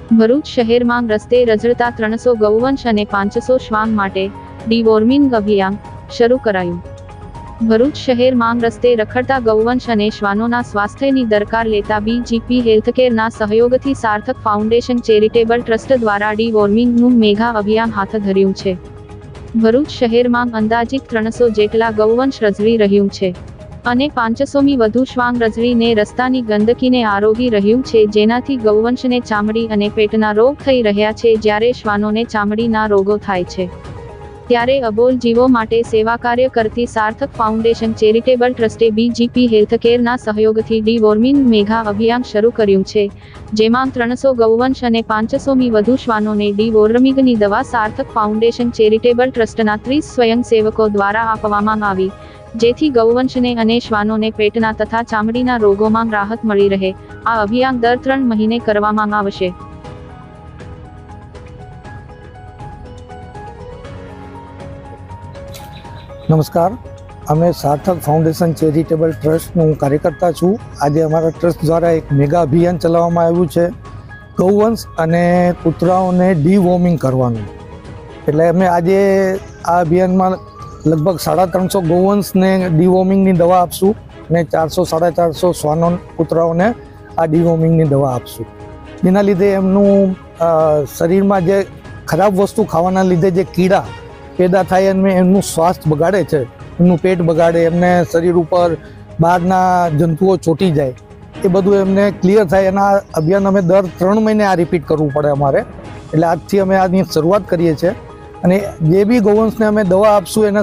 ભરૂચ શહેરમાં રસ્તે રઝળતા 300 ગૌવંશ અને 500 શ્વાન માટે ડીવોર્મિંગ અભિયાન શરૂ કરાયું। ભરૂચ શહેરમાં રસ્તે રખડતા ગૌવંશ અને શ્વાનોના સ્વાસ્થ્યની દરકાર લેતા બીજીપી હેલ્થકેરના સહયોગથી સાર્થક ફાઉન્ડેશન ચેરિટેબલ ટ્રસ્ટ દ્વારા ડીવોર્મિંગનું મેગા અભિયાન હાથ ધર્યું છે। ભરૂચ શહેરમાં અંદાજિત 300 જેટલા ગૌવંશ રઝળી રહ્યું છે અને 500મી વધુ શ્વાન રઝળીને રસ્તાની ગંદકીને આરોગી રહ્યું છે, જેનાથી ગૌવંશને ચામડી અને પેટના રોગ થઈ રહ્યા છે, જ્યારે શ્વાનોને ચામડીના રોગો થાય છે। ત્યારે અબોલ જીવો માટે સેવા કાર્ય કરતી સાર્થક ફાઉન્ડેશન ચેરિટેબલ ટ્રસ્ટે બીજીપી હેલ્થકેરના સહયોગથી ડીવોર્મિંગ મેગા અભિયાન શરૂ કર્યું છે, જેમાં 300 ગૌવંશ અને 500મી વધુ શ્વાનોને ડીવોર્મિંગની દવા સાર્થક ફાઉન્ડેશન ચેરિટેબલ ટ્રસ્ટના 30 સ્વયંસેવકો દ્વારા આપવામાં આવી, જેથી ગૌવંશને અને શ્વાનોને પેટના તથા ચામડીના રોગોમાં રાહત મળી રહે। આ અભિયાન દર 3 મહિને કરવામાં આવશે। नमस्कार, अमे सार्थक फाउंडेशन चेरिटेबल ट्रस्ट हूँ कार्यकर्ता छूँ। आज अमरा ट्रस्ट द्वारा एक मेगा अभियान चलाववामां आव्युं छे गौवंश अने कूतराओने डीवॉर्मिंग करवानुं। एटले अमे आज आ अभियान में लगभग 350 गौवंश ने डीवॉर्मिंग नी दवा आपशुं ने 400-450 श्वानो कूतराओने आ डीवॉर्मिंग नी दवा आपशुं, जेना लीधे एमनुं शरीर में जे खराब वस्तु खावाना लीधे जे कीड़ा पैदा थाय अने एमनुं स्वास्थ्य बगाड़े छे, एमनुं पेट बगाड़े, एमने शरीर पर बहारना जंतुओ चोटी जाए, ए बधुं एमने क्लियर थाय। एना अभियान अमे दर 3 महीने आ रिपीट करवुं पड़े अमारे, एटले आजथी अमे आनी शरूआत करीए छीए। अने जे बी गौवंशने अमे दवा आपशुं एना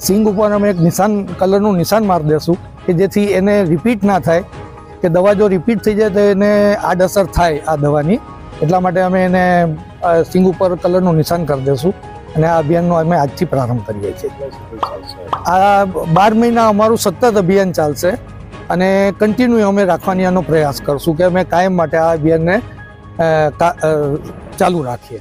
सींग उपर अमे एक निशान कलरनुं निशान मारी देशुं के जेथी एने रिपीट ना थाय, के दवा जो रिपीट थई जाय तो एने आडअसर थाय आ दवानी, એટલા માટે અમે એને સિંગ ઉપર કલરનું નિશાન કરી દઈશું અને આ અભિયાનનો અમે આજથી પ્રારંભ કરીએ છીએ। આ 12 મહિના અમારું સતત અભિયાન ચાલશે અને કન્ટિન્યુ અમે રાખવાની આનો પ્રયાસ કરશું કે અમે કાયમ માટે આ અભિયાનને ચાલુ રાખીએ।